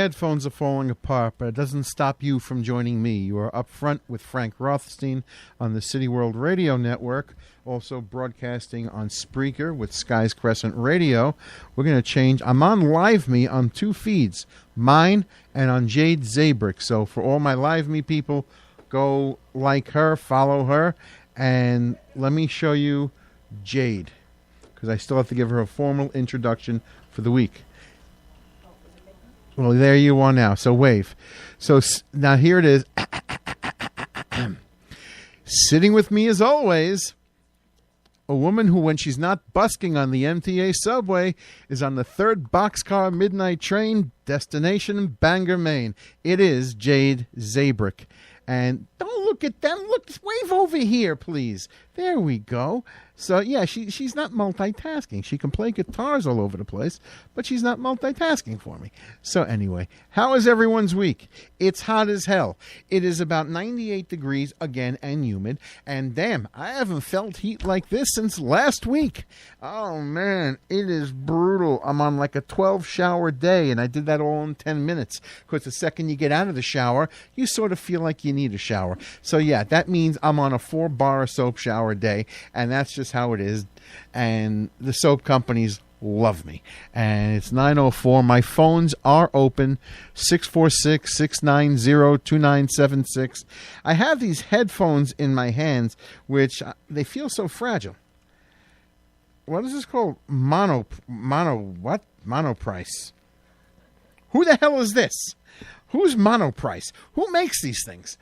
headphones are falling apart, but it doesn't stop you from joining me. You are up front with Frank Rothstein on the City World Radio Network, also broadcasting on Spreaker with Skies Crescent Radio. We're going to change. I'm on Live Me on two feeds, mine and on Jade Zabrick. So for all my Live Me people, go like her, follow her, and let me show you Jade, because I still have to give her a formal introduction for the week. Well, there you are now. So wave. So now here it is. Sitting with me as always, a woman who, when she's not busking on the MTA subway, is on the third boxcar midnight train, destination Bangor, Maine. It is Jade Zabrick. And don't look at them. Look, wave over here, please. There we go. So, yeah, she's not multitasking. She can play guitars all over the place, but she's not multitasking for me. So, anyway, how is everyone's week? It's hot as hell. It is about 98 degrees again and humid. And, damn, I haven't felt heat like this since last week. Oh, man, it is brutal. I'm on like a 12-shower day, and I did that all in 10 minutes. Because the second you get out of the shower, you sort of feel like you need a shower. So, yeah, that means I'm on a 4-bar soap shower day, and that's just how it is. And the soap companies love me. And it's 9:04. My phones are open, 646-690-2976. I have these headphones in my hands, which they feel so fragile. What is this called? Monoprice. Who the hell is this? Who's Monoprice? Who makes these things?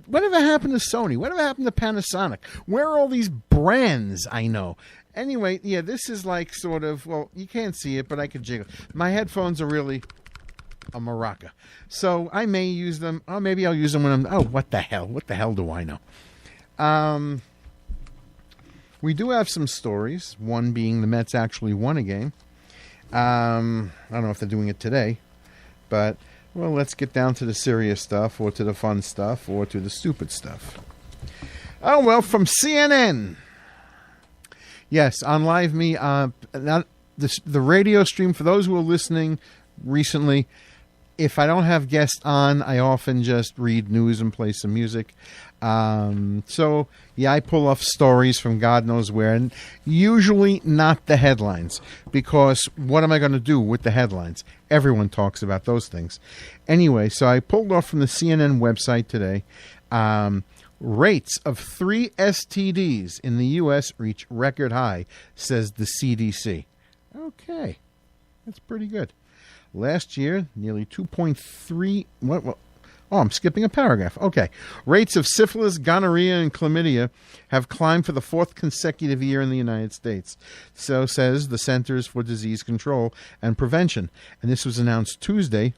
Whatever happened to Sony? Whatever happened to Panasonic? Where are all these brands I know? Anyway, yeah, this is like sort of, well, you can't see it, but I can jiggle. My headphones are really a maraca. So I may use them, or maybe I'll use them when what the hell? What the hell do I know? We do have some stories, one being the Mets actually won a game. I don't know if they're doing it today, but... well, let's get down to the serious stuff, or to the fun stuff, or to the stupid stuff. Oh, well, from CNN. Yes, on Live Me, the radio stream, for those who are listening recently, if I don't have guests on, I often just read news and play some music. So, yeah, I pull off stories from God knows where, and usually not the headlines, because what am I going to do with the headlines? Everyone talks about those things. Anyway, so I pulled off from the CNN website today. Rates of 3 STDs in the U.S. reach record high, says the CDC. Okay, that's pretty good. Last year, nearly 2.3... What? Oh, I'm skipping a paragraph. Okay. Rates of syphilis, gonorrhea, and chlamydia have climbed for the 4th consecutive year in the United States. So says the Centers for Disease Control and Prevention. And this was announced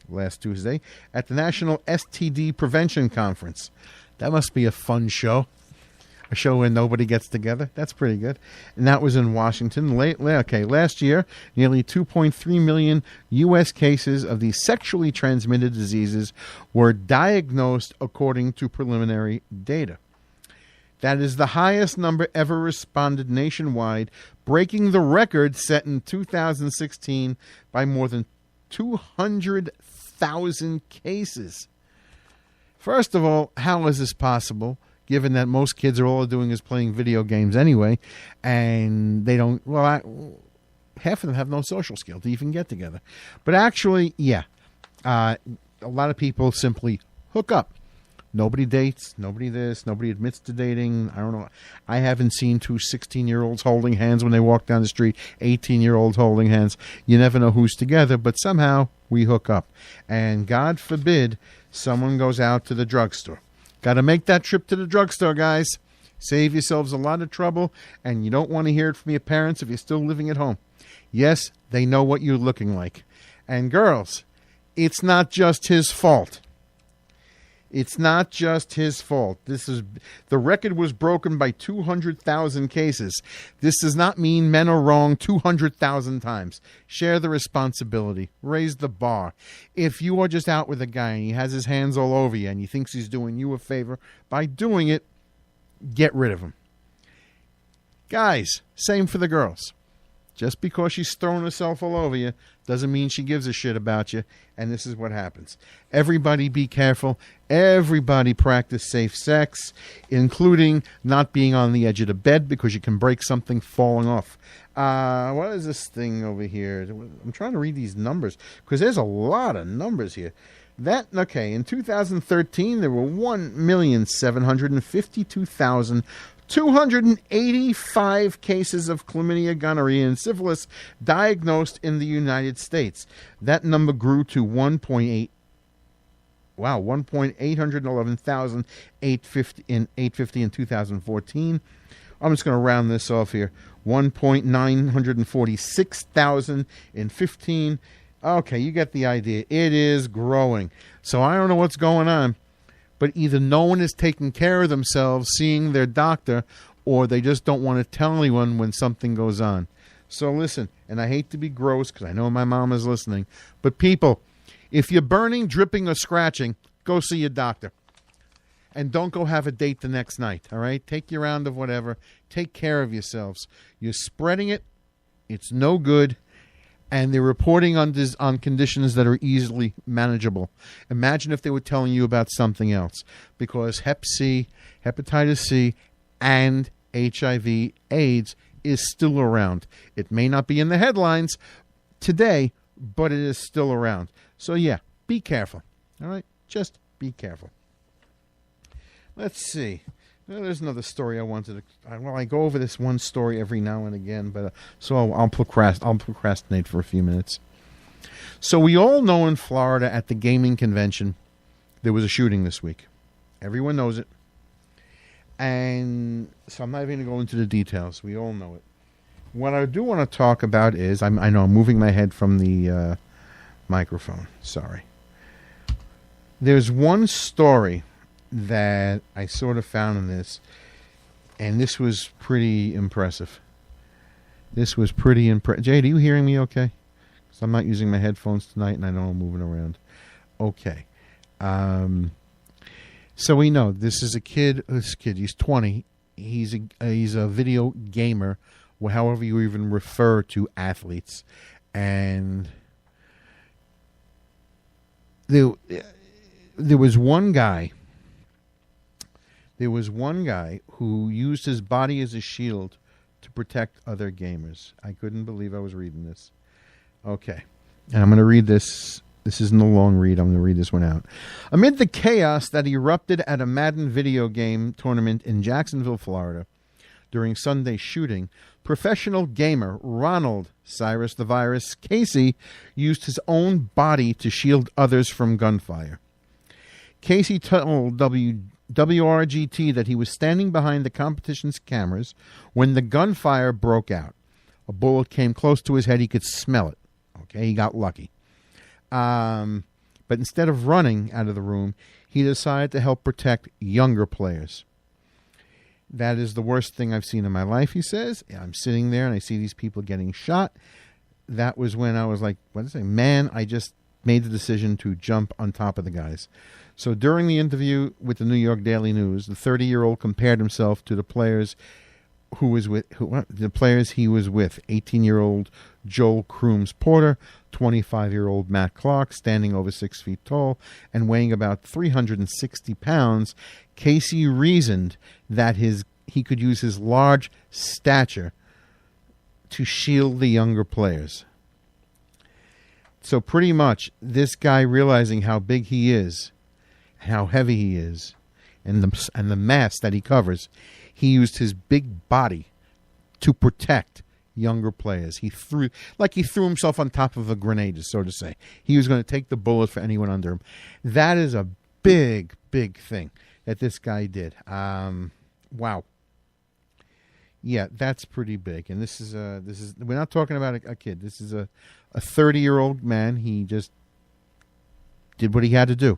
last Tuesday, at the National STD Prevention Conference. That must be a fun show. A show where nobody gets together. That's pretty good. And that was in Washington. Last year, nearly 2.3 million U.S. cases of these sexually transmitted diseases were diagnosed according to preliminary data. That is the highest number ever responded nationwide, breaking the record set in 2016 by more than 200,000 cases. First of all, how is this possible? Given that most kids are all doing is playing video games anyway, and they don't, half of them have no social skill to even get together. But actually, yeah, a lot of people simply hook up. Nobody dates, nobody this, nobody admits to dating. I don't know. I haven't seen 2 16-year-olds holding hands when they walk down the street, 18-year-olds holding hands. You never know who's together, but somehow we hook up. And God forbid someone goes out to the drugstore. Got to make that trip to the drugstore, guys. Save yourselves a lot of trouble, and you don't want to hear it from your parents if you're still living at home. Yes, they know what you're looking like. And girls, it's not just his fault. It's not just his fault. The record was broken by 200,000 cases. This does not mean men are wrong 200,000 times. Share the responsibility. Raise the bar. If you are just out with a guy and he has his hands all over you and he thinks he's doing you a favor by doing it, get rid of him. Guys, same for the girls. Just because she's throwing herself all over you doesn't mean she gives a shit about you. And this is what happens. Everybody be careful. Everybody practice safe sex, including not being on the edge of the bed because you can break something falling off. What is this thing over here? I'm trying to read these numbers because there's a lot of numbers here. In 2013, there were 1,752,285 cases of chlamydia, gonorrhea, and syphilis diagnosed in the United States. That number grew to 1,811,850 in 2014. I'm just going to round this off here. 1,946,000 in 15. Okay, you get the idea. It is growing. So I don't know what's going on, but either no one is taking care of themselves, seeing their doctor, or they just don't want to tell anyone when something goes on. So listen, and I hate to be gross because I know my mom is listening, but people, if you're burning, dripping, or scratching, go see your doctor. And don't go have a date the next night, all right? Take your round of whatever. Take care of yourselves. You're spreading it. It's no good. And they're reporting on conditions that are easily manageable. Imagine if they were telling you about something else. Because Hep C, hepatitis C, and HIV, AIDS is still around. It may not be in the headlines today, but it is still around. So, yeah, be careful. All right? Just be careful. Let's see. There's another story I wanted to... I go over this one story every now and again, but so I'll procrastinate for a few minutes. So we all know in Florida at the gaming convention, there was a shooting this week. Everyone knows it. And so I'm not even going to go into the details. We all know it. What I do want to talk about is... I know I'm moving my head from the microphone. Sorry. There's one story that I sort of found in this, and this was pretty impressive. This was pretty impressive. Jade, are you hearing me okay? Because I'm not using my headphones tonight, and I know I'm moving around. Okay. So we know this is a kid. This kid, he's 20. He's a video gamer, however you even refer to athletes. And there was one guy. There was one guy who used his body as a shield to protect other gamers. I couldn't believe I was reading this. Okay. And I'm going to read this. This isn't a long read. I'm going to read this one out. Amid the chaos that erupted at a Madden video game tournament in Jacksonville, Florida, during Sunday's shooting, professional gamer Ronald Cyrus the Virus Casey used his own body to shield others from gunfire. Casey told WRGT that he was standing behind the competition's cameras when the gunfire broke out. A bullet came close to his head. He could smell it. Okay, he got lucky. But instead of running out of the room, he decided to help protect younger players. That is the worst thing I've seen in my life, he says. I'm sitting there and I see these people getting shot. That was when I was like, what did I say? Man, I just made the decision to jump on top of the guys. So during the interview with the New York Daily News, the 30-year-old compared himself to the players he was with. 18-year-old Joel Crooms Porter, 25-year-old Matt Clark, standing over 6 feet tall and weighing about 360 pounds. Casey reasoned that he could use his large stature to shield the younger players. So pretty much, this guy realizing how big he is, how heavy he is, and the mass that he covers, he used his big body to protect younger players. He threw himself on top of a grenade, so to say. He was going to take the bullet for anyone under him. That is a big, big thing that this guy did. Wow. Yeah, that's pretty big. And this is we're not talking about a kid. This is a 30-year-old man. He just did what he had to do.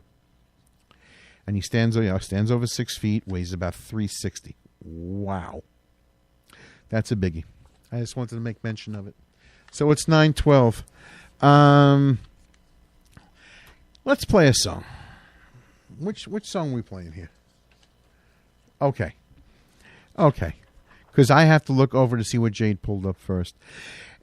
And he stands over 6 feet, weighs about 360. Wow. That's a biggie. I just wanted to make mention of it. So it's 9:12. Let's play a song. Which song are we playing here? Okay. Because I have to look over to see what Jade pulled up first.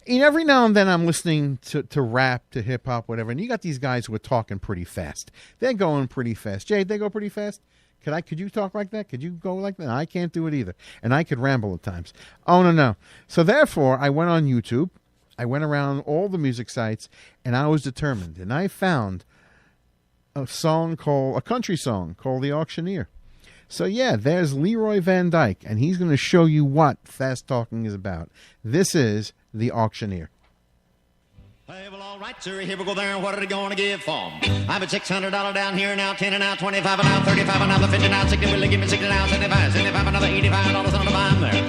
every now and then I'm listening to rap, to hip hop, whatever, and you got these guys who are talking pretty fast. They're going pretty fast. Jay, they go pretty fast? Could you talk like that? Could you go like that? I can't do it either. And I could ramble at times. Oh, no. So therefore, I went on YouTube. I went around all the music sites, and I was determined. And I found a country song called The Auctioneer. So yeah, there's Leroy Van Dyke, and he's going to show you what fast talking is about. This is The Auctioneer. Hey, well, all right, sir, here we go there, and what are they going to give for 'em? I'm at $600 down here now, 10 and now, 25 and now, 35 and now, 50 now, 60, will they give me 60 now, 75, 75, another $85 on the line there.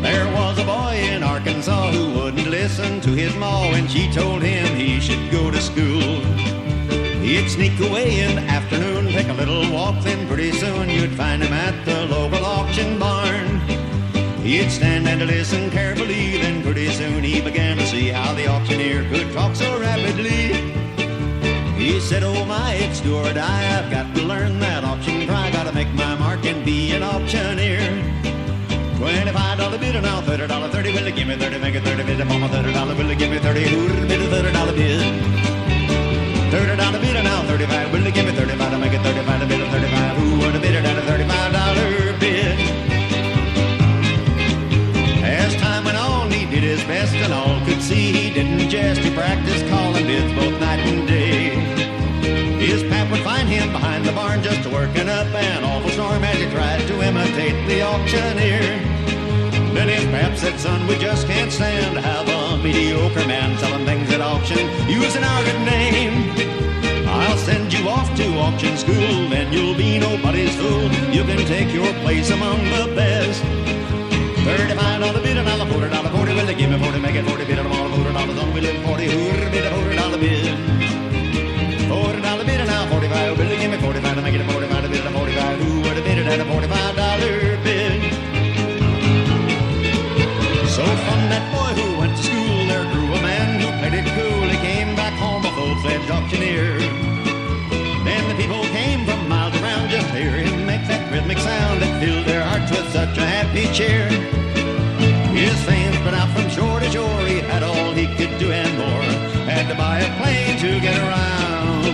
There was a boy in Arkansas who wouldn't listen to his ma when she told him he should go to school. He'd sneak away in the afternoon, take a little walk, then pretty soon you'd find him at the local auction barn. He'd stand and listen carefully, then pretty soon he began to see how the auctioneer could talk so rapidly. He said, oh my, it's do or die, I've got to learn that auction cry, gotta make my mark and be an auctioneer. $25 bid and now $30, 30, will you give me 30, make it 30 bid, I'm on my $30, will you give me 30, who'd bid a $30 bid? $30 bid and now 35, will you give me 35 to make it 35 to bid a 35, who would have bid it at a $35 bid? As time went on, he did his best and all could see he didn't jest. He practiced calling bids both night and day. His pap would find him behind the barn just working up an awful storm as he tried to imitate the auctioneer. Then his pap said, son, we just can't stand to have a mediocre man selling things at auction using our good name. I'll send you off to auction school, then you'll be nobody's fool. You can take your place among the best. $35 bid and I'll $40, 40, will they give me 40, make it 40 bid and I'm all $40 on, we live 40, who'd bid a $40 bid? $40 bid and now 45, will they give me 45 to make it a 45 bid and a 45, who would have bid it at a $45 bid? So from that boy who went to school, there grew a man who played it cool. He came back home a full-fledged auctioneer. Then the people came from miles around just to hear him make that rhythmic sound that filled their hearts with such a happy cheer. His fame spread out from shore to shore. He had all he could do and more. Had to buy a plane to get around.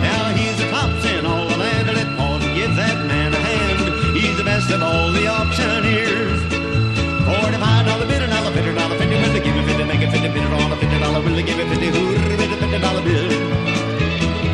Now he's the tops in all the land, and let Paul give that man a hand. He's the best of all the auctioneers. $45 bid and I'll $50, 50, will they give me 50, make it 50 bid on a $50, will they give me 50, who'd bid a $50 bid?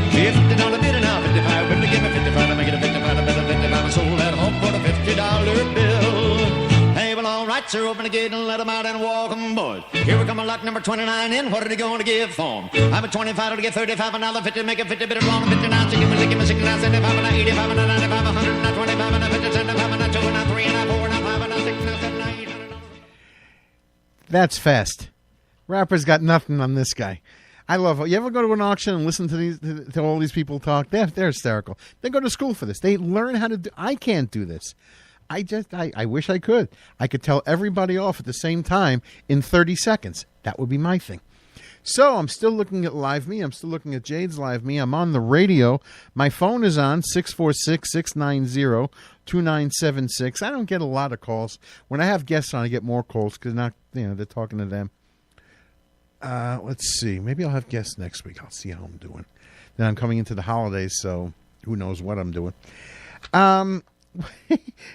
$50 bid and now 55, will they give me 55 to make it a 55, a bid of 55, I sold that home for the $50 bill. Hey, well, all right, sir, open the gate and let them out and walk 'em, boys. Here we come a lot number 29 in, what are they going to give for 'em? I'm at 25 to get 35, another 50, make it 50 bid on a 59, 60, will they give me 69, 75, and 85, and 95, 100, and 25, and 50, 75, and 2, and 3, and 4, and 5, and 6, and 7, 8. That's fast. Rapper's got nothing on this guy. I love it. You ever go to an auction and listen to all these people talk? They're hysterical. They go to school for this. They learn how to do. I can't do this. I wish I could. I could tell everybody off at the same time in 30 seconds. That would be my thing. So I'm still looking at Live Me. I'm still looking at Jade's Live Me. I'm on the radio. My phone is on 646-690-2976. I don't get a lot of calls. When I have guests on, I get more calls because they're talking to them. Let's see. Maybe I'll have guests next week. I'll see how I'm doing. Then I'm coming into the holidays, so who knows what I'm doing.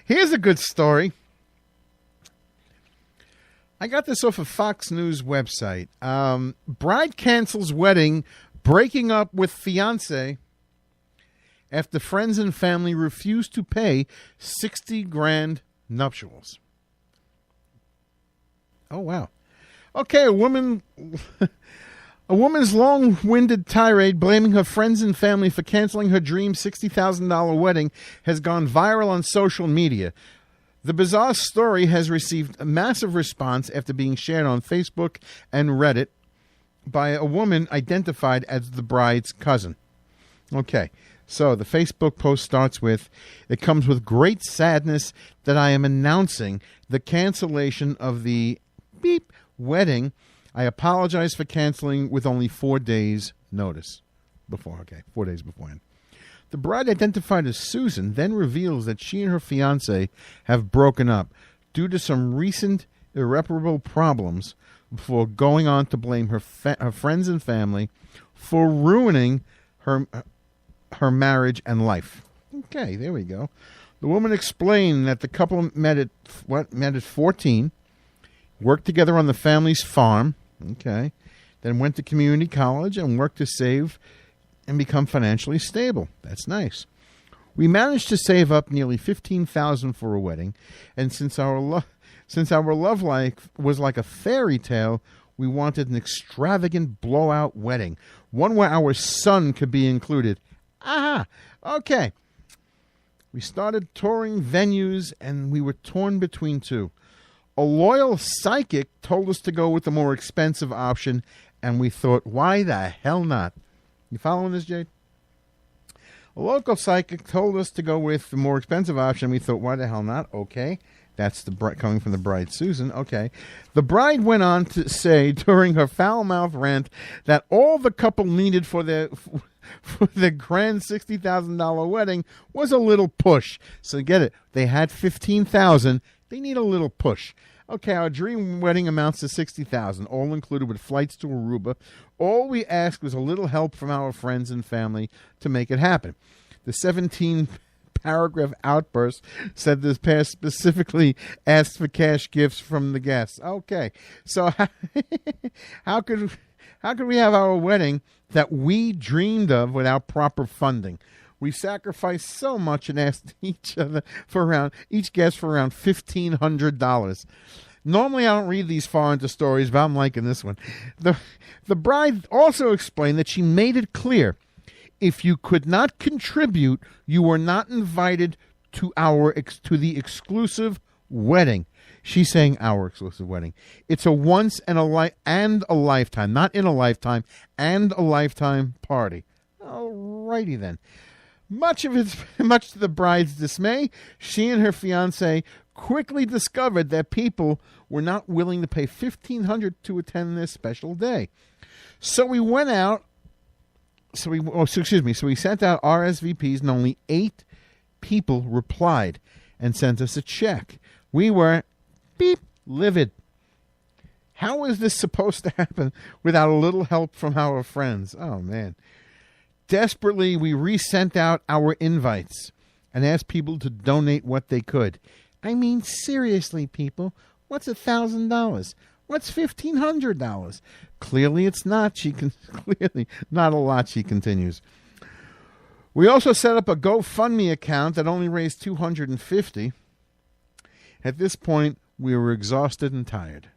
Here's a good story. I got this off of Fox News website. Bride cancels wedding, breaking up with fiancé after friends and family refuse to pay $60,000 nuptials. Oh, wow. Okay, a woman's long-winded tirade blaming her friends and family for canceling her dream $60,000 wedding has gone viral on social media. The bizarre story has received a massive response after being shared on Facebook and Reddit by a woman identified as the bride's cousin. Okay, so the Facebook post starts with, "It comes with great sadness that I am announcing the cancellation of the wedding. I apologize for canceling with only 4 days notice." 4 days beforehand. The bride, identified as Susan, then reveals that she and her fiancé have broken up due to some recent irreparable problems before going on to blame her friends and family for ruining her marriage and life. Okay, there we go. The woman explained that the couple met at 14, worked together on the family's farm, okay, then went to community college and worked to save and become financially stable. That's nice. We managed to save up nearly $15,000 for a wedding, and since our love life was like a fairy tale, we wanted an extravagant blowout wedding, one where our son could be included. Aha, okay. We started touring venues, and we were torn between two. A loyal psychic told us to go with the more expensive option, and we thought, why the hell not? You following this, Jade? A local psychic told us to go with the more expensive option. We thought, why the hell not? Okay. That's coming from the bride, Susan. Okay. The bride went on to say during her foul-mouthed rant that all the couple needed for their grand $60,000 wedding was a little push. So get it. They had $15,000. They need a little push. Okay, our dream wedding amounts to $60,000, all included with flights to Aruba. All we asked was a little help from our friends and family to make it happen. The 17-paragraph outburst said this pair specifically asked for cash gifts from the guests. Okay, so how could we have our wedding that we dreamed of without proper funding? We sacrificed so much and asked each guest for around $1,500. Normally, I don't read these far into stories, but I'm liking this one. The bride also explained that she made it clear, if you could not contribute, you were not invited to the exclusive wedding. She's saying our exclusive wedding. It's a once and a lifetime, not in a lifetime, and a lifetime party. Alrighty then. Much to the bride's dismay, she and her fiancé quickly discovered that people were not willing to pay $1,500 to attend this special day. So we went out. So we sent out RSVPs, and only 8 people replied and sent us a check. We were livid. How is this supposed to happen without a little help from our friends? Oh man. Desperately, we resent out our invites and asked people to donate what they could. I mean, seriously, people, what's $1,000? What's $1,500? Clearly, it's not. Clearly not a lot. She continues. We also set up a GoFundMe account that only raised $250. At this point, we were exhausted and tired.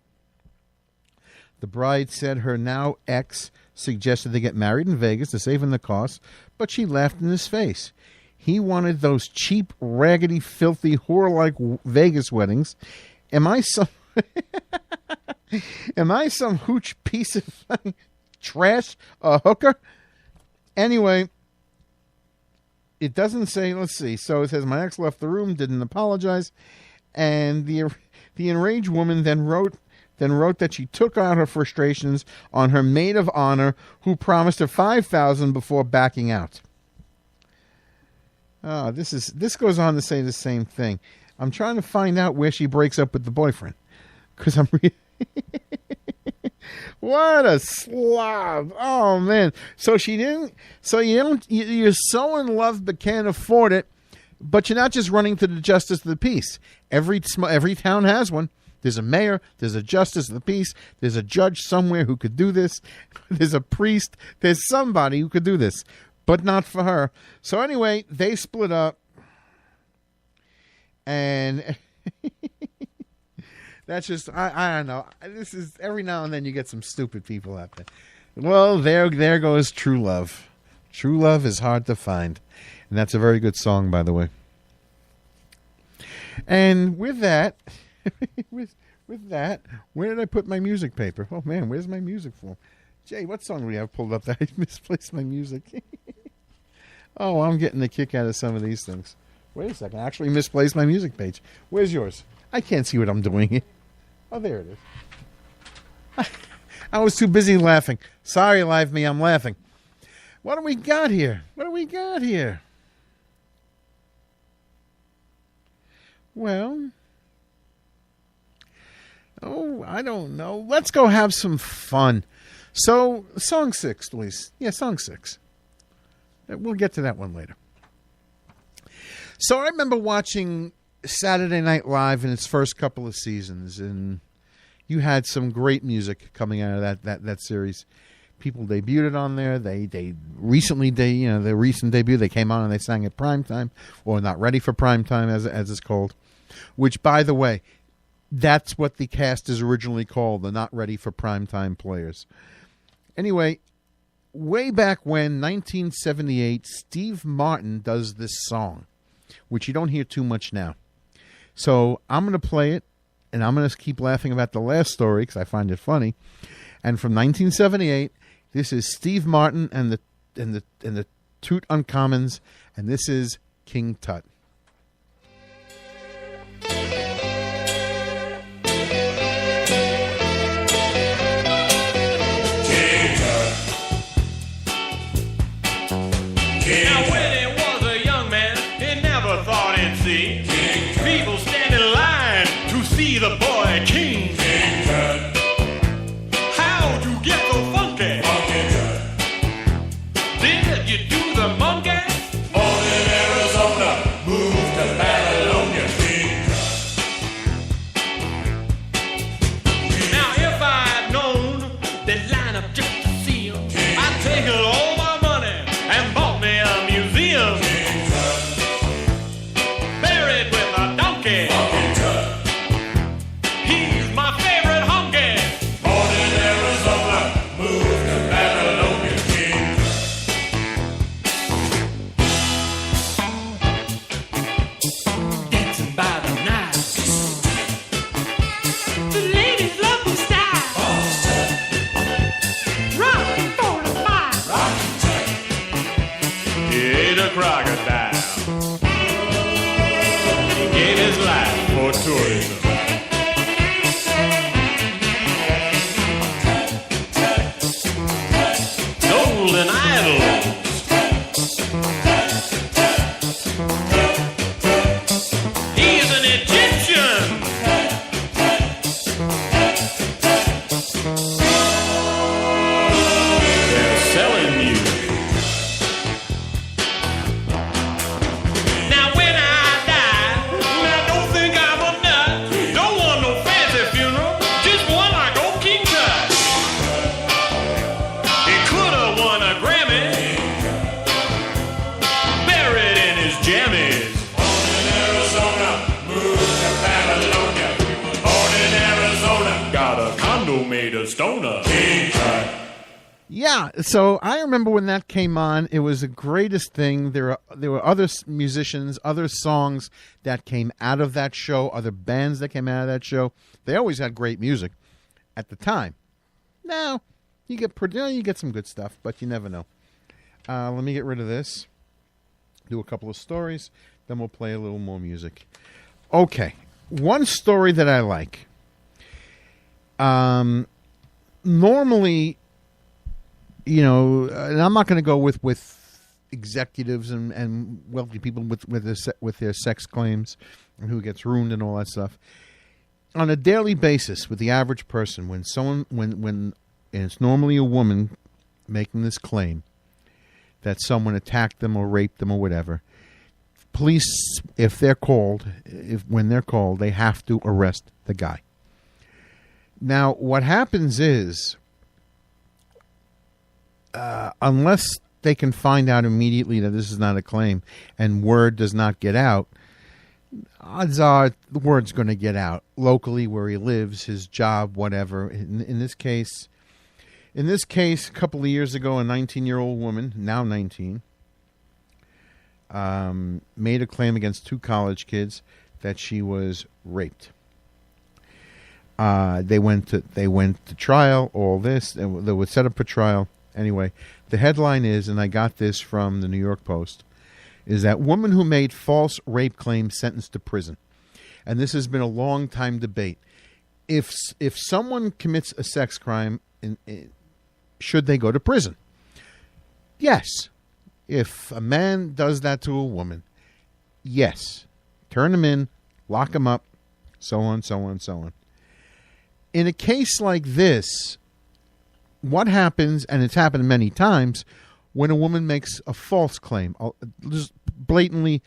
The bride said her now ex suggested they get married in Vegas to save him the cost, but she laughed in his face. He wanted those cheap, raggedy, filthy, whore-like Vegas weddings. Am I some hooch piece of trash, a hooker? Anyway, it doesn't say, let's see. So it says, my ex left the room, didn't apologize, and the enraged woman then wrote that she took out her frustrations on her maid of honor, who promised her $5,000 before backing out. This goes on to say the same thing. I'm trying to find out where she breaks up with the boyfriend, because I'm what a slob! Oh man! So she didn't. So you're so in love but can't afford it. But you're not just running to the justice of the peace. Every town has one. There's a mayor, there's a justice of the peace, there's a judge somewhere who could do this, there's a priest, there's somebody who could do this, but not for her. So anyway, they split up, and that's just, I don't know. This is, every now and then you get some stupid people out there. Well, there goes true love. True love is hard to find. And that's a very good song, by the way. And with that... with that, where did I put my music paper? Oh man, where's my music form? Jay, what song do we have pulled up that I misplaced my music? Oh, I'm getting a kick out of some of these things. Wait a second, I actually misplaced my music page. Where's yours? I can't see what I'm doing here. Oh, there it is. I was too busy laughing. Sorry, live me, I'm laughing. What do we got here? Well... Oh, I don't know. Let's go have some fun. So, song 6, Luis. Yeah, song 6. We'll get to that one later. So I remember watching Saturday Night Live in its first couple of seasons, and you had some great music coming out of that series. People debuted on there. They recently, their recent debut, they came on and they sang at primetime, or Not Ready for Primetime, as it's called. Which, by the way, that's what the cast is originally called, the Not Ready for Primetime players. Anyway, way back when, 1978, Steve Martin does this song, which you don't hear too much now. So I'm going to play it, and I'm going to keep laughing about the last story because I find it funny. And from 1978, this is Steve Martin and the Toot Uncommons, and this is King Tut. Now when he was a young man, he never thought he'd see people stand in line to see the boy king. How'd you get so funky? Did you do the monkey? Born in Arizona, moved to Babylonia. Now if I'd known they'd line up just to see him, I'd taken all my money and bought me a museum. Buried with a donkey. He's my favorite honky. Born in Arizona, moved to Babylonia. Dancing by the night. The ladies love the style. Rockin' for the fight. He ate a crocodile. He gave his life for tourism. Golden idols. He's an Egyptian. They're selling you. Now when I die, now don't think I'm a nut. Don't want no fancy funeral, just one like old King Tut. He could have won a Grammy, buried in his jammies. Born in Arizona, moved to Babylonia. Born in Arizona, Got a condo made of stoner. Yeah, so I remember when that came on, it was the greatest thing. There were other musicians, other songs that came out of that show, other bands that came out of that show. They always had great music at the time. Now, you get some good stuff, but you never know. Let me get rid of this, do a couple of stories, then we'll play a little more music. Okay, one story that I like. Normally, and I'm not going to go with executives and wealthy people with their sex claims and who gets ruined and all that stuff. On a daily basis, with the average person, when and it's normally a woman making this claim that someone attacked them or raped them or whatever, police, when they're called, they have to arrest the guy. Now, what happens is, unless they can find out immediately that this is not a claim and word does not get out, odds are the word's going to get out locally where he lives, his job, whatever. In this case, a couple of years ago, a 19-year-old woman, now 19, made a claim against 2 college kids that she was raped. They went to trial. All this, they were set up for trial. Anyway, the headline is, and I got this from the New York Post, is that woman who made false rape claims sentenced to prison. And this has been a long time debate. If someone commits a sex crime, should they go to prison? Yes. If a man does that to a woman, yes. Turn him in, lock him up, so on, so on, so on. in a case like this, what happens, and it's happened many times, when a woman makes a false claim, just blatantly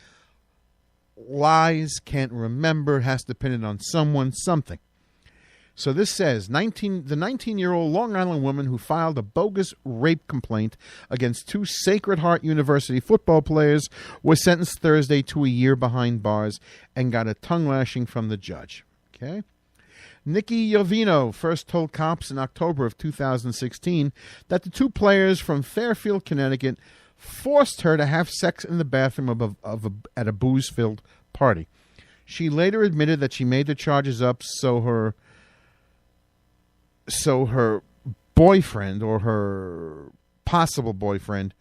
lies, can't remember, has to pin it on someone, something. So this says, the 19-year-old Long Island woman who filed a bogus rape complaint against 2 Sacred Heart University football players was sentenced Thursday to a year behind bars and got a tongue lashing from the judge. Okay. Nikki Jovino first told cops in October of 2016 that the 2 players from Fairfield, Connecticut, forced her to have sex in the bathroom at a booze-filled party. She later admitted that she made the charges up so her boyfriend or her possible boyfriend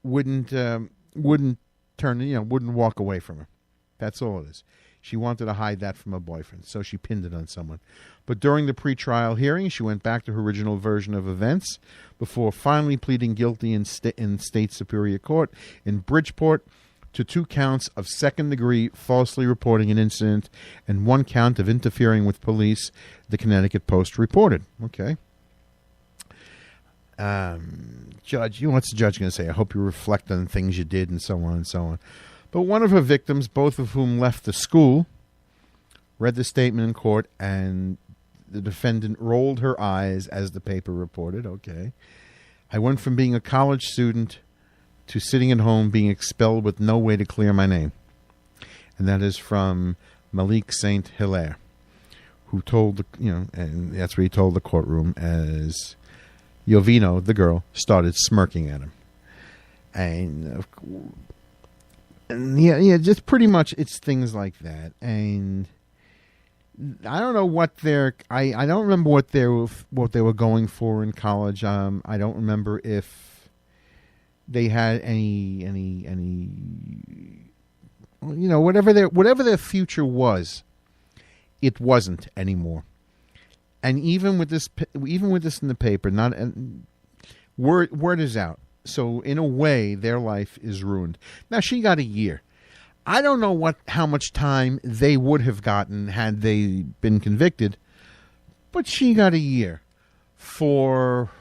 wouldn't walk away from her. That's all it is. She wanted to hide that from her boyfriend, so she pinned it on someone. But during the pretrial hearing, she went back to her original version of events before finally pleading guilty in state superior court in Bridgeport to 2 counts of second-degree falsely reporting an incident and 1 count of interfering with police, the Connecticut Post reported. Okay. Judge, what's the judge going to say? I hope you reflect on things you did and so on and so on. But one of her victims, both of whom left the school, read the statement in court, and the defendant rolled her eyes as the paper reported. Okay. I went from being a college student to sitting at home being expelled with no way to clear my name. And that is from Malik St. Hilaire, who told, and that's what he told the courtroom as Jovino, the girl, started smirking at him. And just pretty much it's things like that. And I don't know what I don't remember what they were going for in college. I don't remember if they had any whatever their future was, it wasn't anymore. And even with this in the paper, word is out. So in a way, their life is ruined. Now she got a year. I don't know how much time they would have gotten had they been convicted, but she got a year for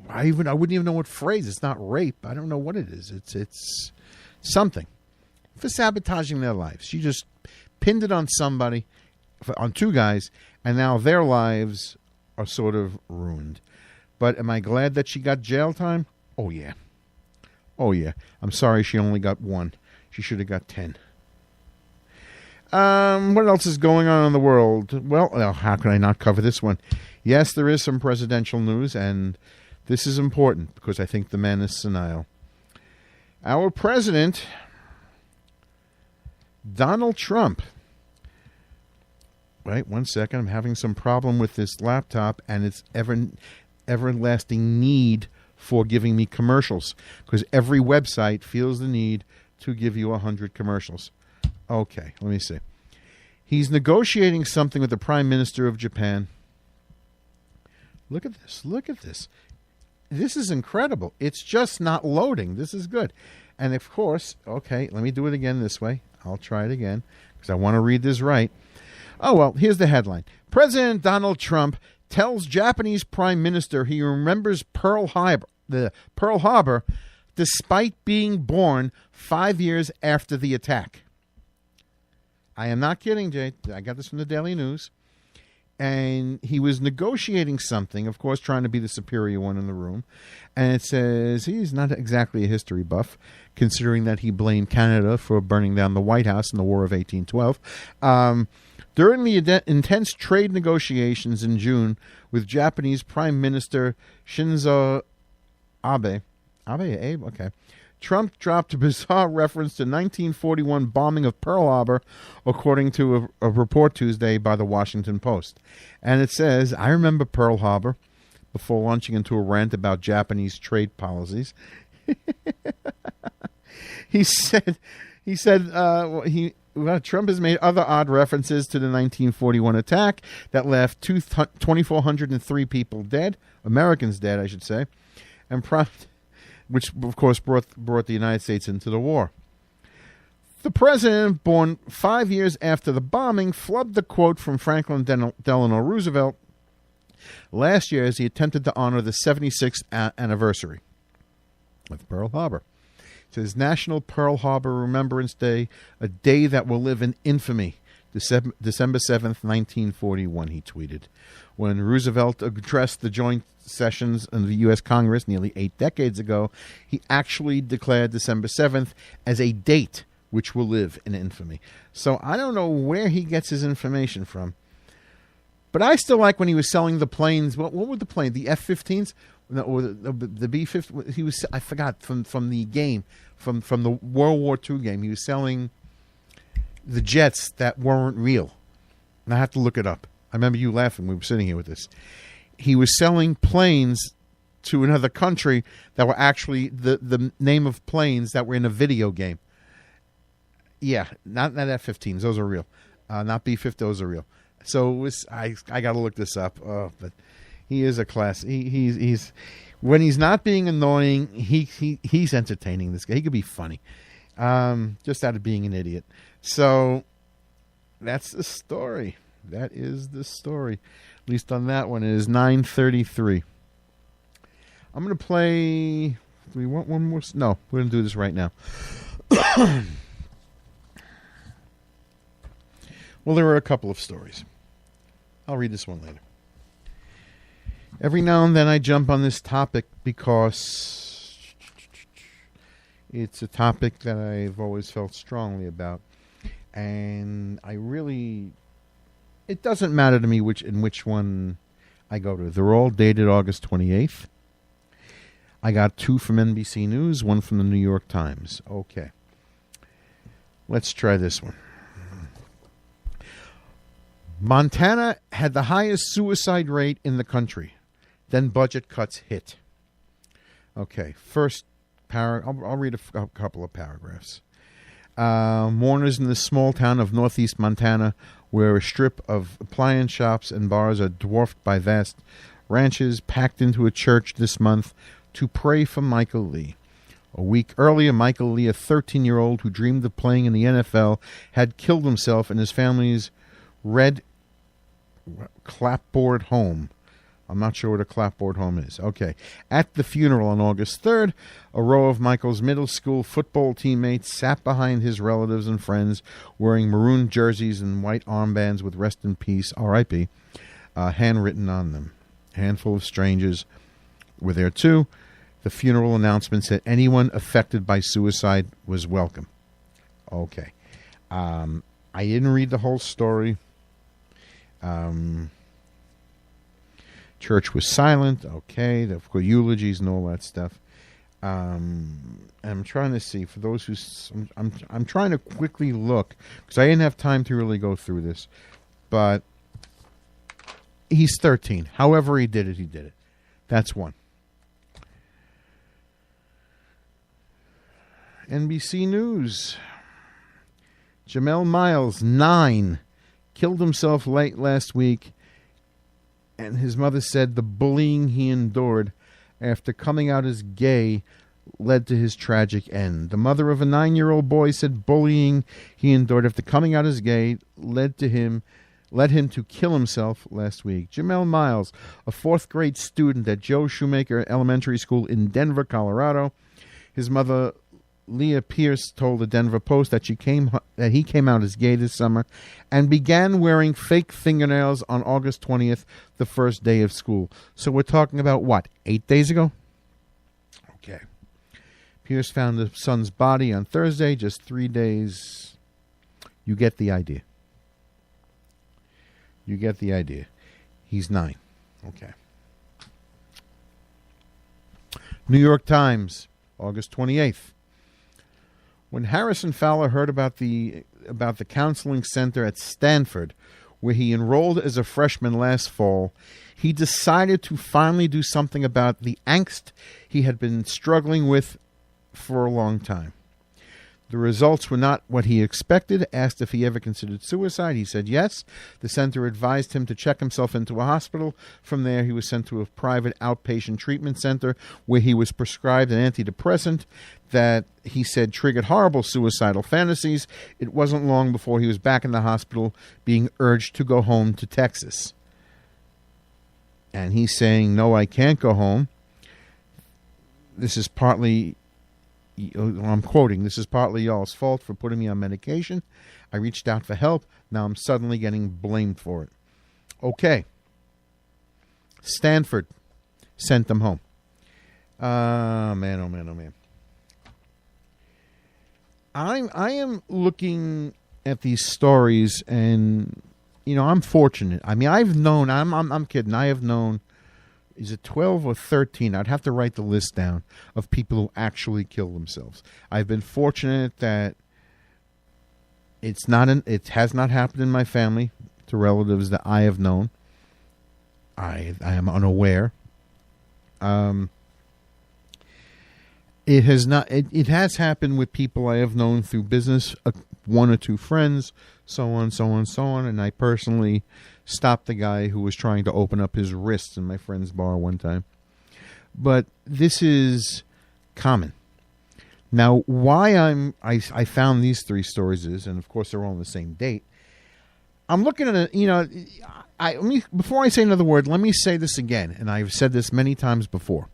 I wouldn't even know what phrase. It's not rape. I don't know what it is. It's something for sabotaging their lives. She just pinned it on somebody, on 2 guys, and now their lives are sort of ruined. But am I glad that she got jail time? Oh yeah. I'm sorry she only got 1. She should have got 10. What else is going on in the world? Well, how can I not cover this one? Yes, there is some presidential news, and this is important because I think the man is senile. Our president, Donald Trump. Wait 1 second. I'm having some problem with this laptop and its everlasting need for giving me commercials, because every website feels the need to give you 100 commercials. Okay, let me see. He's negotiating something with the Prime Minister of Japan. Look at this. This is incredible. It's just not loading. This is good. And of course, okay, let me do it again this way. I'll try it again because I want to read this right. Oh, well, here's the headline. President Donald Trump tells Japanese Prime Minister he remembers Pearl Harbor despite being born 5 years after the attack. I am not kidding, Jay. I got this from the Daily News. And he was negotiating something, of course, trying to be the superior one in the room. And it says he's not exactly a history buff, considering that he blamed Canada for burning down the White House in the War of 1812. During the intense trade negotiations in June with Japanese Prime Minister Shinzo Abe, okay, Trump dropped a bizarre reference to 1941 bombing of Pearl Harbor, according to a report Tuesday by the Washington Post. And it says, I remember Pearl Harbor, before launching into a rant about Japanese trade policies. Trump has made other odd references to the 1941 attack that left 2,403 people dead, Americans dead, I should say, which of course brought the United States into the war. The president, born 5 years after the bombing, flubbed the quote from Franklin Delano Roosevelt last year as he attempted to honor the 76th anniversary of Pearl Harbor. It says National Pearl Harbor Remembrance Day, a day that will live in infamy. December 7th, 1941, he tweeted. When Roosevelt addressed the joint sessions of the U.S. Congress nearly 8 decades ago, he actually declared December 7th as a date which will live in infamy. So I don't know where he gets his information from. But I still like when he was selling the planes. What were the planes? The F-15s? No, or the B-50? He was, I forgot, from the game, from the World War II game. He was selling the jets that weren't real. And I have to look it up. I remember you laughing. We were sitting here with this. He was selling planes to another country that were actually the name of planes that were in a video game. Yeah, not F-15s. Those are real. Not B-50. Those are real. So it was, I got to look this up. Oh, but he is a class. He's when he's not being annoying, he's entertaining. This guy. He could be funny, just out of being an idiot. So that's the story. That is the story. At least on that one, it is 9:33. I'm going to play. Do we want one more? No, we're going to do this right now. Well, there are a couple of stories. I'll read this one later. Every now and then I jump on this topic because it's a topic that I've always felt strongly about. And I really... It doesn't matter to me which one I go to. They're all dated August 28th. I got 2 from NBC News, 1 from the New York Times. Okay. Let's try this one. Montana had the highest suicide rate in the country. Then budget cuts hit. Okay, first I'll read a couple of paragraphs. Mourners in the small town of northeast Montana, where a strip of appliance shops and bars are dwarfed by vast ranches, packed into a church this month to pray for Michael Lee. A week earlier, Michael Lee, a 13-year-old who dreamed of playing in the NFL, had killed himself in his family's red clapboard home. I'm not sure what a clapboard home is. Okay. At the funeral on August 3rd, a row of Michael's middle school football teammates sat behind his relatives and friends wearing maroon jerseys and white armbands with "Rest in Peace, R.I.P." Handwritten on them. A handful of strangers were there too. The funeral announcement said anyone affected by suicide was welcome. Okay. I didn't read the whole story. Church was silent. Okay, of course, eulogies and all that stuff. And I'm trying to see for those who I'm trying to quickly look because I didn't have time to really go through this. But he's 13. However he did it. That's one. NBC News. Jamel Miles, 9. Killed himself late last week, and his mother said the bullying he endured after coming out as gay led to his tragic end. The mother of a 9-year-old boy said bullying he endured after coming out as gay led him to kill himself last week. Jamel Miles, a 4th grade student at Joe Shoemaker Elementary School in Denver, Colorado. His mother, Leah Pierce, told the Denver Post that he came out as gay this summer and began wearing fake fingernails on August 20th, the first day of school. So we're talking about what, 8 days ago? Okay. Pierce found the son's body on Thursday, just 3 days. You get the idea. He's 9. Okay. New York Times, August 28th. When Harrison Fowler heard about the counseling center at Stanford, where he enrolled as a freshman last fall, he decided to finally do something about the angst he had been struggling with for a long time. The results were not what he expected. Asked if he ever considered suicide, he said yes. The center advised him to check himself into a hospital. From there, he was sent to a private outpatient treatment center where he was prescribed an antidepressant that he said triggered horrible suicidal fantasies. It wasn't long before he was back in the hospital being urged to go home to Texas. And he's saying, no, I can't go home. This is partly... I'm quoting, this is partly y'all's fault for putting me on medication. I reached out for help. Now I'm suddenly getting blamed for it. Okay. Stanford sent them home. Man, oh man, oh man. I am looking at these stories and, you know, I'm fortunate. I mean, I've known, I'm kidding. I have known, is it 12 or 13? I'd have to write the list down of people who actually kill themselves. I've been fortunate that it has not happened in my family to relatives that I have known. I am unaware. It has not. It has happened with people I have known through business, one or two friends, so on, so on, so on. And I personally stopped the guy who was trying to open up his wrists in my friend's bar one time. But this is common. Now, why I found these three stories is, and of course they're all on the same date. I'm looking at it, you know, before I say another word, let me say this again, and I've said this many times before.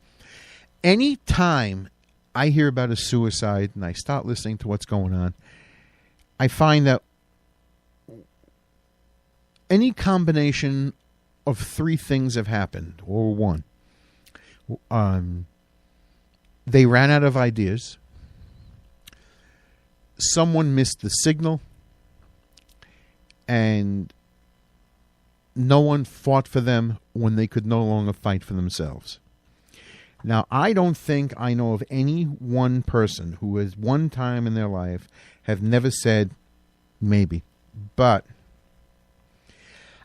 Any time I hear about a suicide and I start listening to what's going on, I find that any combination of three things have happened, or one. They ran out of ideas. Someone missed the signal. And no one fought for them when they could no longer fight for themselves. Now, I don't think I know of any one person who has one time in their life have never said maybe. But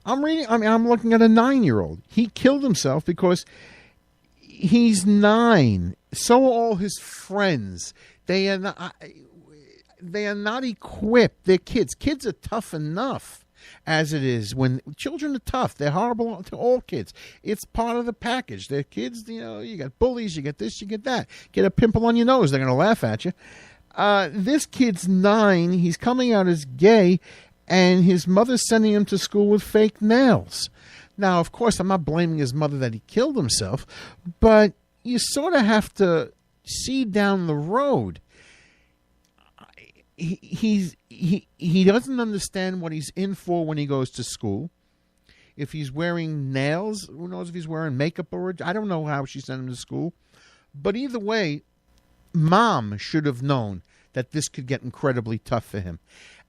I'm looking at a 9-year-old. He killed himself because he's 9. So are all his friends. They are not equipped. They're kids. Kids are tough enough as it is. When children are tough, they're horrible to all kids. It's part of the package. They're kids, you know, you got bullies, you get this, you get that. Get a pimple on your nose, they're going to laugh at you. This kid's 9. He's coming out as gay, and his mother's sending him to school with fake nails. Now, of course, I'm not blaming his mother that he killed himself, but you sort of have to see down the road. He doesn't understand what he's in for when he goes to school. If he's wearing nails, who knows if he's wearing makeup or I don't know how she sent him to school. But either way, Mom should have known that this could get incredibly tough for him.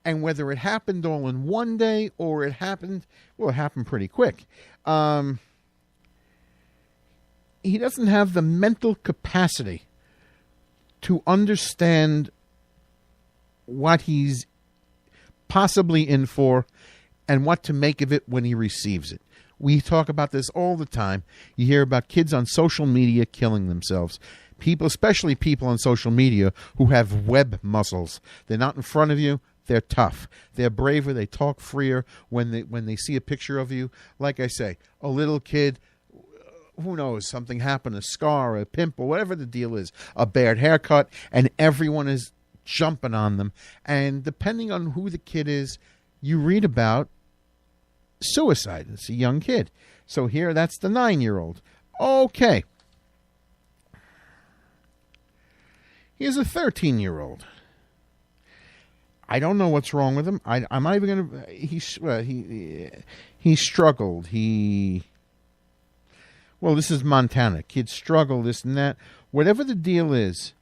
And whether it happened all in one day or it happened pretty quick. He doesn't have the mental capacity to understand what he's possibly in for and what to make of it when he receives it. We talk about this all the time. You hear about kids on social media killing themselves. People, especially people on social media who have web muscles. They're not in front of you. They're tough. They're braver. They talk freer when they see a picture of you. Like I say, a little kid, who knows, something happened, a scar, a pimple, whatever the deal is, a bad haircut, and everyone is jumping on them. And depending on who the kid is, you read about suicide. It's a young kid. So here, that's the 9-year-old. Okay. Here's a 13-year-old. I don't know what's wrong with him. I'm not even going to... He struggled. Well, this is Montana. Kids struggle, this and that. Whatever the deal is,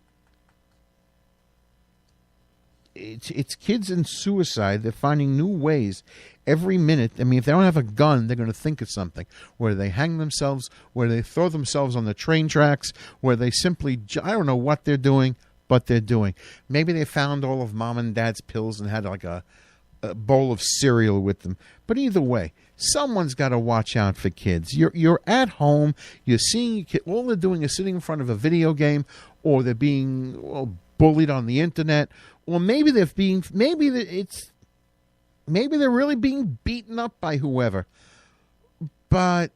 it's kids in suicide. They're finding new ways every minute. I mean, if they don't have a gun, they're going to think of something. Where they hang themselves, where they throw themselves on the train tracks, where they simply, I don't know what they're doing, but they're doing. Maybe they found all of Mom and Dad's pills and had like a bowl of cereal with them. But either way, someone's got to watch out for kids. You're at home. You're seeing your kid. All they're doing is sitting in front of a video game, or they're being bullied on the internet, or maybe they're really being beaten up by whoever. But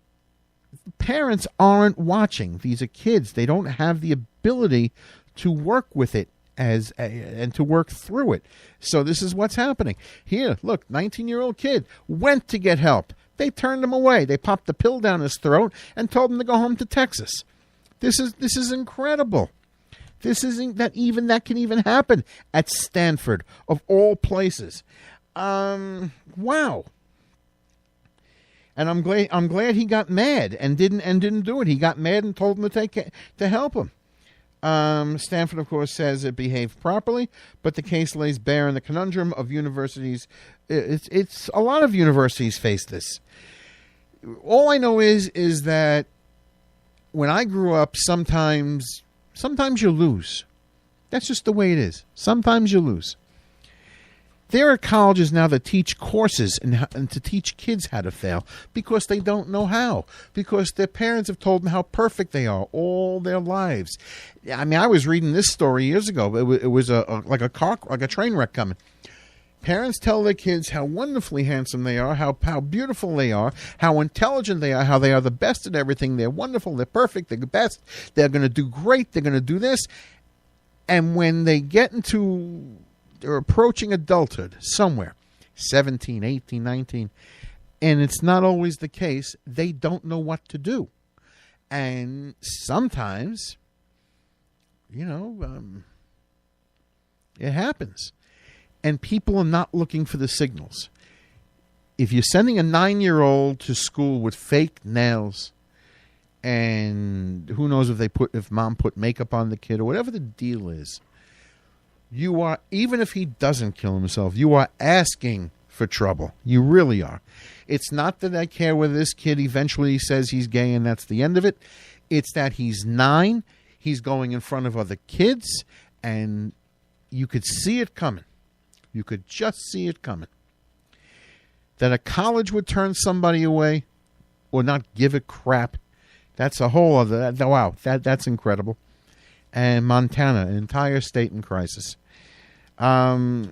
parents aren't watching. These are kids. They don't have the ability to work with it and to work through it. So this is what's happening. Here, look, 19-year-old kid went to get help. They turned him away. They popped the pill down his throat and told him to go home to Texas. This is incredible. This isn't that can even happen at Stanford of all places. Wow. And I'm glad he got mad and didn't do it. He got mad and told him to help him. Stanford, of course, says it behaved properly, but the case lays bare in the conundrum of universities. It's a lot of universities face this. All I know is that when I grew up, sometimes you lose. That's just the way it is. Sometimes you lose. There are colleges now that teach courses and to teach kids how to fail because they don't know how. Because their parents have told them how perfect they are all their lives. I mean, I was reading this story years ago. It was like a train wreck coming. Parents tell their kids how wonderfully handsome they are, how beautiful they are, how intelligent they are, how they are the best at everything. They're wonderful. They're perfect. They're the best. They're going to do great. They're going to do this. And when they get they're approaching adulthood somewhere, 17, 18, 19, and it's not always the case. They don't know what to do. And sometimes, it happens. And people are not looking for the signals. If you're sending a 9-year-old to school with fake nails, and who knows if mom put makeup on the kid or whatever the deal is, you are, even if he doesn't kill himself, you are asking for trouble. You really are. It's not that I care whether this kid eventually says he's gay and that's the end of it. It's that he's 9, he's going in front of other kids, and you could see it coming. You could just see it coming. That a college would turn somebody away or not give a crap, that's a whole other, wow, that's incredible. And Montana, an entire state in crisis. That's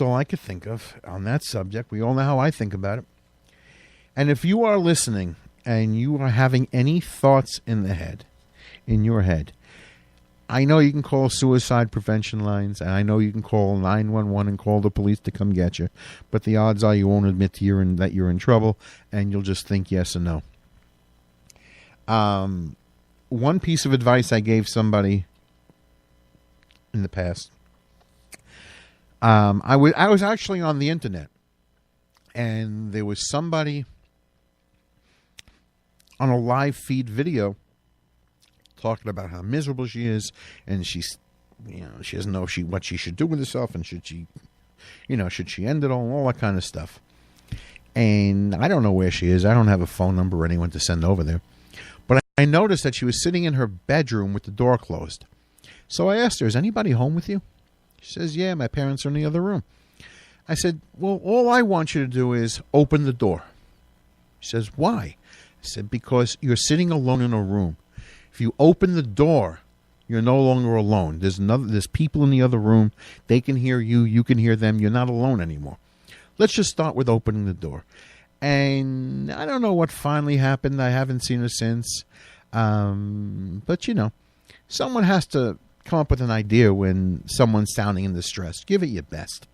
all I could think of on that subject. We all know how I think about it. And if you are listening and you are having any thoughts in your head, I know you can call suicide prevention lines, and I know you can call 911 and call the police to come get you. But the odds are you won't admit that you're in trouble, and you'll just think yes or no. One piece of advice I gave somebody in the past. I was actually on the internet, and there was somebody on a live feed video talking about how miserable she is, and she doesn't know what she should do with herself, and should she end it all that kind of stuff. And I don't know where she is. I don't have a phone number or anyone to send over there. But I noticed that she was sitting in her bedroom with the door closed. So I asked her, is anybody home with you? She says, yeah, my parents are in the other room. I said, well, all I want you to do is open the door. She says, why? I said, because you're sitting alone in a room. If you open the door, you're no longer alone. There's people in the other room. They can hear you. You can hear them. You're not alone anymore. Let's just start with opening the door. And I don't know what finally happened. I haven't seen her since. But, someone has to come up with an idea when someone's sounding in distress. Give it your best.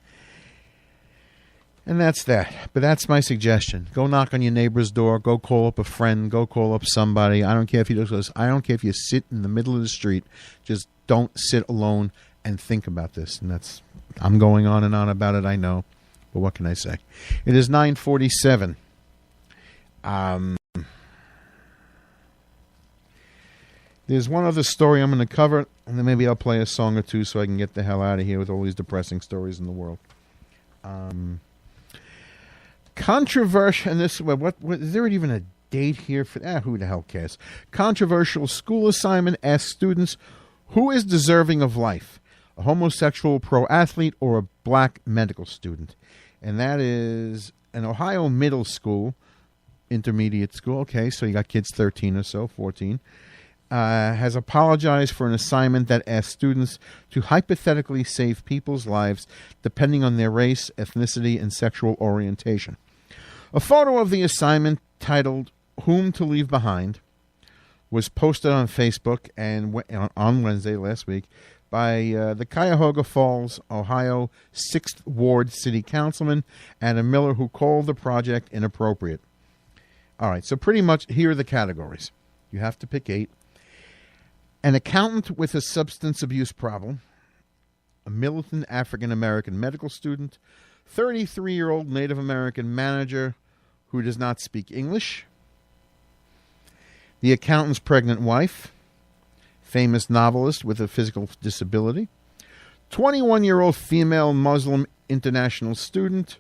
And that's that. But that's my suggestion. Go knock on your neighbor's door. Go call up a friend. Go call up somebody. I don't care if you sit in the middle of the street. Just don't sit alone and think about this. And I'm going on and on about it, I know. But what can I say? It is 9:47. There's one other story I'm going to cover, and then maybe I'll play a song or two so I can get the hell out of here with all these depressing stories in the world. Controversial, and this, what is there even a date here for? Who the hell cares? Controversial school assignment asks students who is deserving of life, a homosexual pro athlete or a black medical student. And that is an Ohio middle school, intermediate school. Okay, so you got kids 13 or so, 14. has apologized for an assignment that asked students to hypothetically save people's lives depending on their race, ethnicity, and sexual orientation. A photo of the assignment titled Whom to Leave Behind was posted on Facebook and on Wednesday last week by the Cuyahoga Falls, Ohio 6th Ward City Councilman Adam Miller, who called the project inappropriate. All right, so pretty much here are the categories. You have to pick 8. An accountant with a substance abuse problem, a militant African-American medical student, 33-year-old Native American manager who does not speak English, the accountant's pregnant wife, famous novelist with a physical disability, 21-year-old female Muslim international student,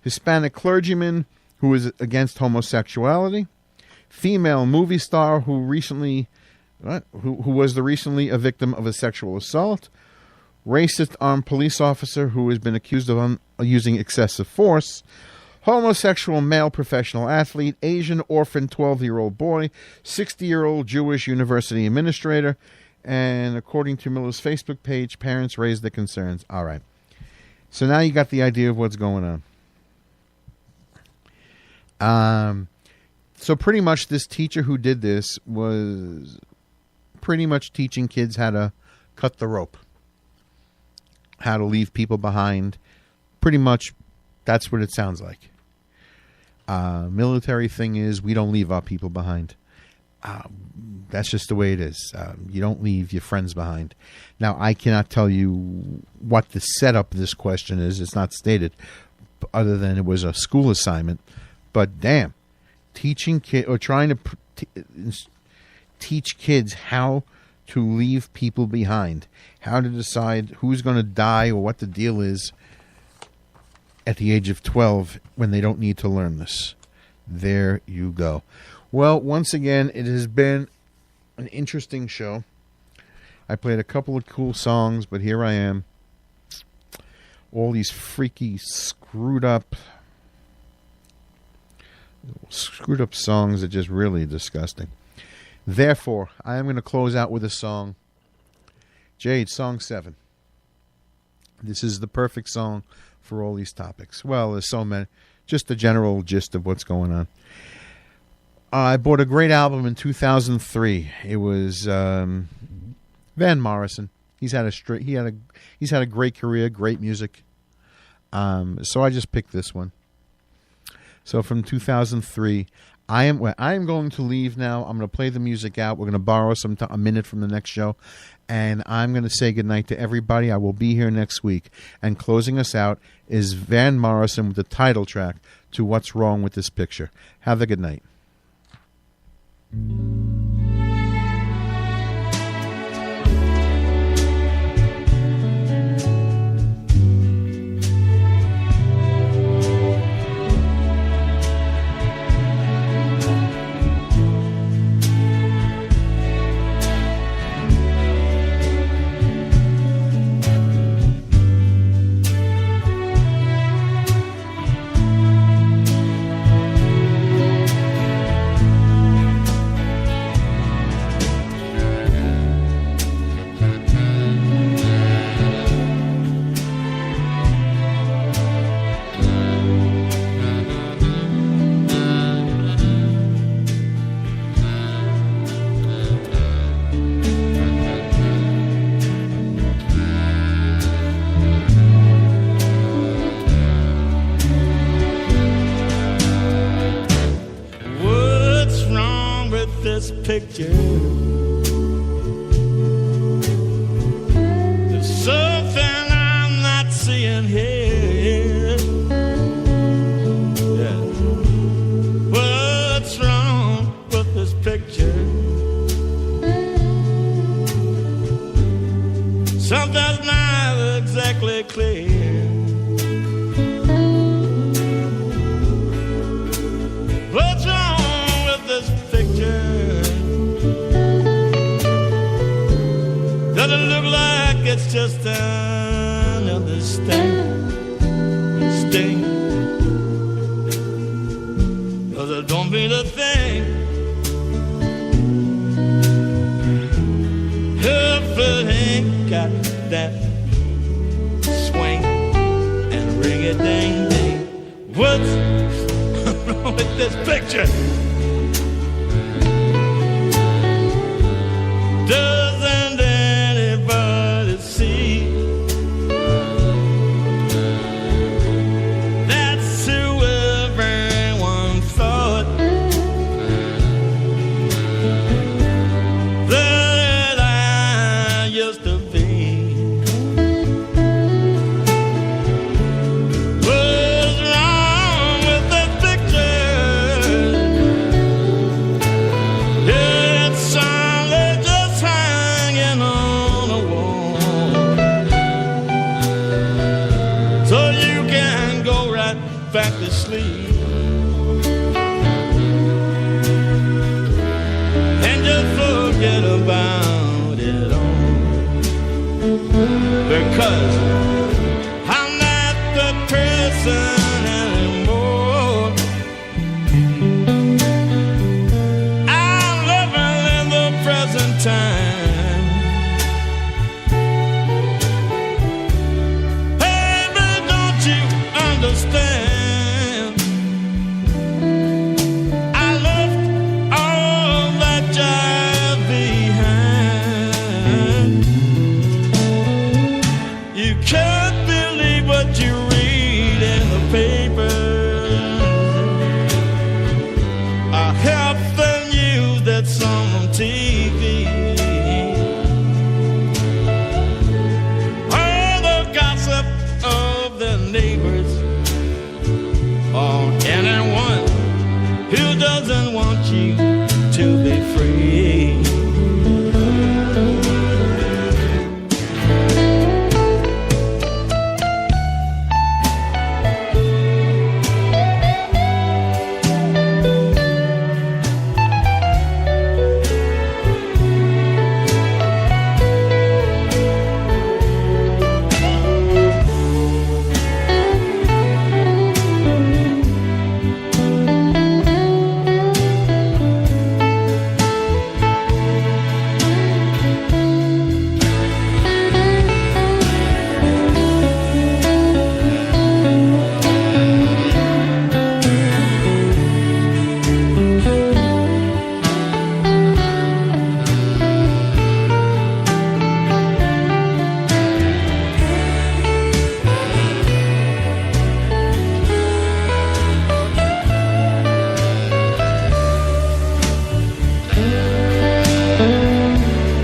Hispanic clergyman who is against homosexuality, female movie star who was recently a victim of a sexual assault, racist armed police officer who has been accused of using excessive force, homosexual male professional athlete, Asian orphan 12-year-old boy, 60-year-old Jewish university administrator, and according to Miller's Facebook page, parents raised their concerns. All right. So now you got the idea of what's going on. So pretty much this teacher who did this was pretty much teaching kids how to cut the rope, how to leave people behind. Pretty much that's what it sounds like. Military thing is we don't leave our people behind. That's just the way it is. You don't leave your friends behind. Now, I cannot tell you what the setup of this question is. It's not stated, other than it was a school assignment. But damn, teaching kids or trying to teach kids how to leave people behind, how to decide who's going to die or what the deal is at the age of 12 when they don't need to learn this. There you go. Well, once again, it has been an interesting show. I played a couple of cool songs, but here I am. All these freaky, screwed up songs are just really disgusting. Therefore, I am going to close out with a song. Jade, song 7. This is the perfect song for all these topics. Well, there's so many. Just the general gist of what's going on. I bought a great album in 2003. It was Van Morrison. He's had a great career, great music. So I just picked this one. So from 2003, I am going to leave now. I'm going to play the music out. We're going to borrow a minute from the next show, and I'm going to say goodnight to everybody. I will be here next week. And closing us out is Van Morrison with the title track to What's Wrong with This Picture. Have a good night. Picture. There's something I'm not seeing here. Yeah. What's wrong with this picture? Something's not exactly clear. What's wrong with this picture? Does it look like it's just another sting? Cause it don't mean a thing. What's wrong with this picture? Doesn't anybody see that's who everyone thought that I used to be? What's wrong with this picture? It's only just hanging on the wall, so you can go right back to sleep and just forget about it all, because I'm not the person anymore. I'm living in the present time. Baby, don't you understand? I left all that jive behind. You can't believe what you read in the papers, or half the news that's on TV, or the gossip of the neighbors, or anyone who doesn't want you to be free.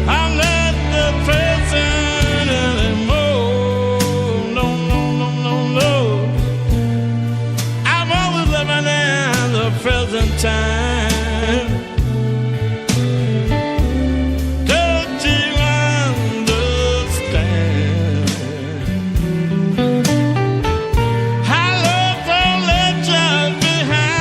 I'm not the present anymore. No, no, no, no, no. I'm always living in the present time. Don't you understand? I left all that junk behind.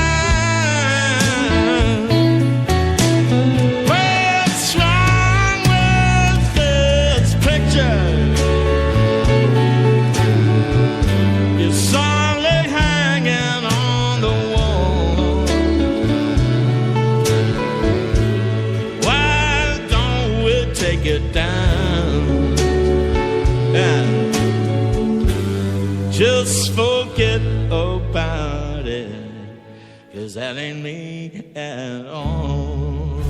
What's wrong with this picture? It's only hanging on the wall. Why don't we take it down and just forget about it? 'Cause that ain't me at all.